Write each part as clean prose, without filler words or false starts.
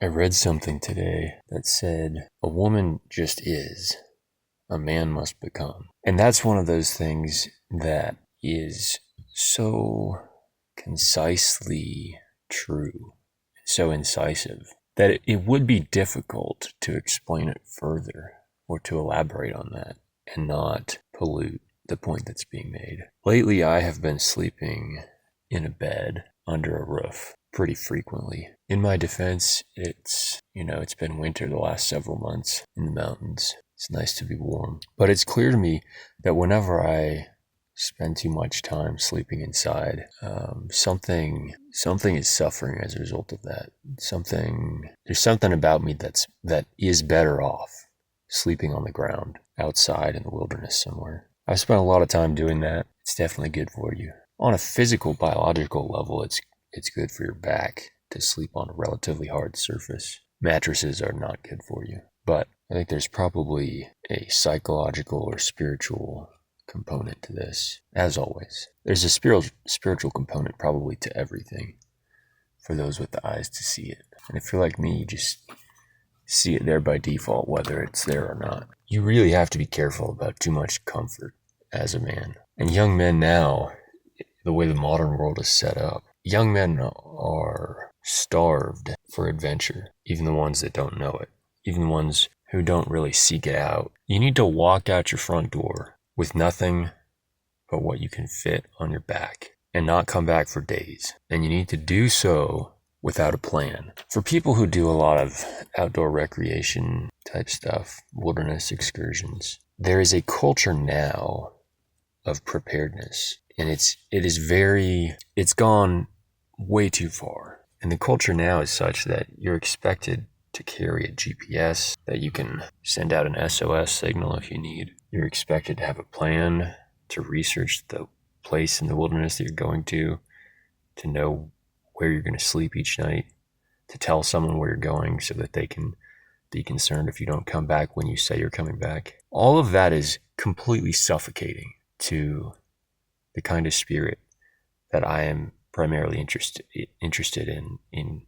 I read something today that said, a woman just is, a man must become. And that's one of those things that is so concisely true, so incisive, that it would be difficult to explain it further or to elaborate on that and not pollute the point that's being made. Lately, I have been sleeping in a bed under a roof pretty frequently. In my defense, it's been winter the last several months in the mountains. It's nice to be warm. But it's clear to me that whenever I spend too much time sleeping inside, something is suffering as a result of that. There's something about me that is better off sleeping on the ground outside in the wilderness somewhere. I've spent a lot of time doing that. It's definitely good for you. On a physical, biological level, it's good for your back to sleep on a relatively hard surface. Mattresses are not good for you. But I think there's probably a psychological or spiritual component to this, as always. There's a spiritual component probably to everything for those with the eyes to see it. And if you're like me, you just see it there by default, whether it's there or not. You really have to be careful about too much comfort as a man. And young men now, the way the modern world is set up, young men are starved for adventure, even the ones that don't know it, even the ones who don't really seek it out. You need to walk out your front door with nothing but what you can fit on your back and not come back for days. And you need to do so without a plan. For people who do a lot of outdoor recreation type stuff, wilderness excursions, there is a culture now of preparedness. And it's gone way too far. And the culture now is such that you're expected to carry a GPS, that you can send out an SOS signal if you need. You're expected to have a plan, to research the place in the wilderness that you're going to know where you're going to sleep each night, to tell someone where you're going so that they can be concerned if you don't come back when you say you're coming back. All of that is completely suffocating to the kind of spirit that I am primarily interested in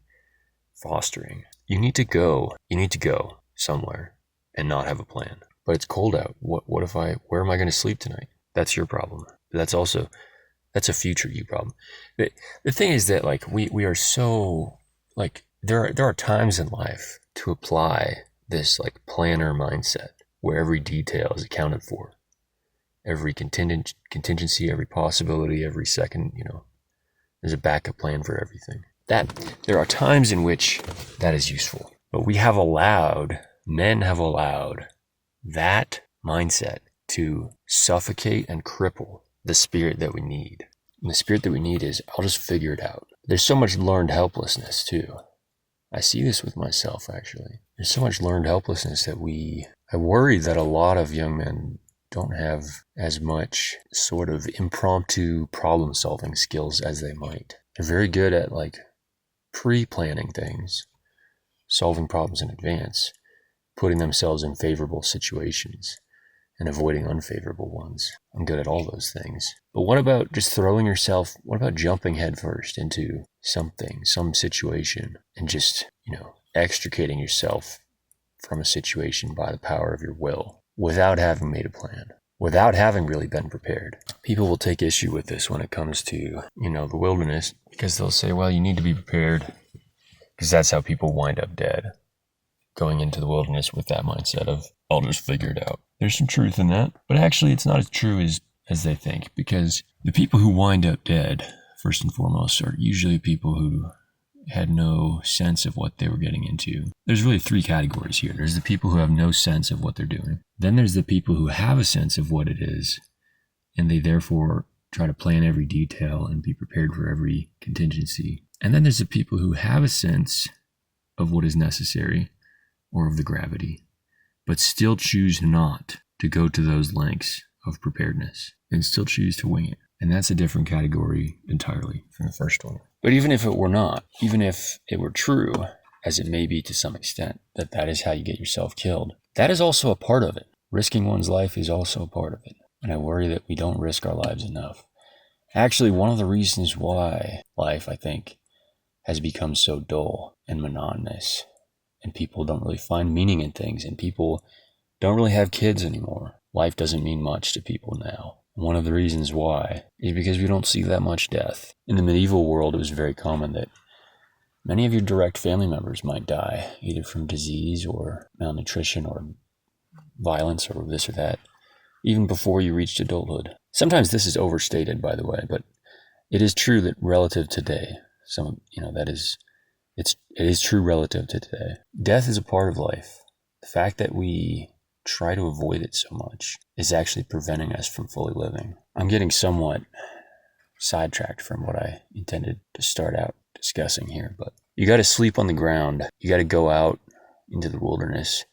fostering. You need to go somewhere and not have a plan. But it's cold out. Where am I going to sleep tonight? That's your problem. That's a future you problem. The thing is that we are so there are times in life to apply this planner mindset where every detail is accounted for. Every contingency, every possibility, every second, there's a backup plan for everything. There are times in which that is useful, but men have allowed that mindset to suffocate and cripple the spirit that we need. And the spirit that we need is, I'll just figure it out. There's so much learned helplessness too. I see this with myself, actually. There's so much learned helplessness that I worry that a lot of young men don't have as much sort of impromptu problem solving skills as they might. They're very good at pre-planning things, solving problems in advance, putting themselves in favorable situations and avoiding unfavorable ones. I'm good at all those things. But what about just what about jumping headfirst into some situation and just, extricating yourself from a situation by the power of your will without having made a plan, without having really been prepared? People will take issue with this when it comes to, the wilderness, because they'll say, well, you need to be prepared, because that's how people wind up dead, going into the wilderness with that mindset of, I'll just figure it out. There's some truth in that, but actually it's not as true as they think, because the people who wind up dead, first and foremost, are usually people who had no sense of what they were getting into. There's really three categories here. There's the people who have no sense of what they're doing. Then there's the people who have a sense of what it is, and they therefore try to plan every detail and be prepared for every contingency. And then there's the people who have a sense of what is necessary or of the gravity, but still choose not to go to those lengths of preparedness and still choose to wing it. And that's a different category entirely from the first one. But even if it were not, even if it were true, as it may be to some extent, that is how you get yourself killed, that is also a part of it. Risking one's life is also a part of it. And I worry that we don't risk our lives enough. Actually, one of the reasons why life, I think, has become so dull and monotonous and people don't really find meaning in things, and people don't really have kids anymore. Life doesn't mean much to people now. One of the reasons why is because we don't see that much death. In the medieval world, it was very common that many of your direct family members might die, either from disease or malnutrition or violence or this or that, even before you reached adulthood. Sometimes this is overstated, by the way, but it is true that relative today, it is true relative to today. Death is a part of life. The fact that we try to avoid it so much is actually preventing us from fully living. I'm getting somewhat sidetracked from what I intended to start out discussing here, but you got to sleep on the ground. You got to go out into the wilderness,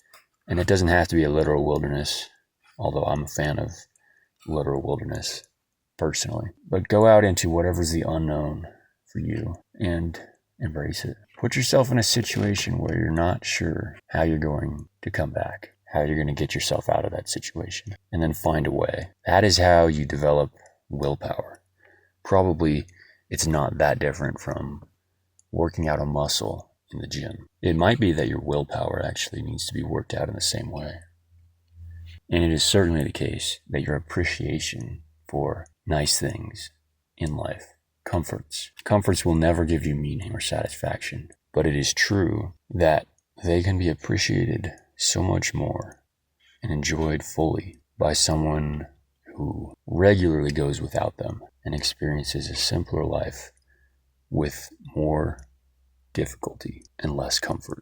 and it doesn't have to be a literal wilderness, although I'm a fan of literal wilderness personally. But go out into whatever's the unknown for you and embrace it. Put yourself in a situation where you're not sure how you're going to come back, how you're going to get yourself out of that situation, and then find a way. That is how you develop willpower. Probably it's not that different from working out a muscle in the gym. It might be that your willpower actually needs to be worked out in the same way. And it is certainly the case that your appreciation for nice things in life, comforts will never give you meaning or satisfaction. But it is true that they can be appreciated so much more and enjoyed fully by someone who regularly goes without them and experiences a simpler life with more difficulty and less comfort.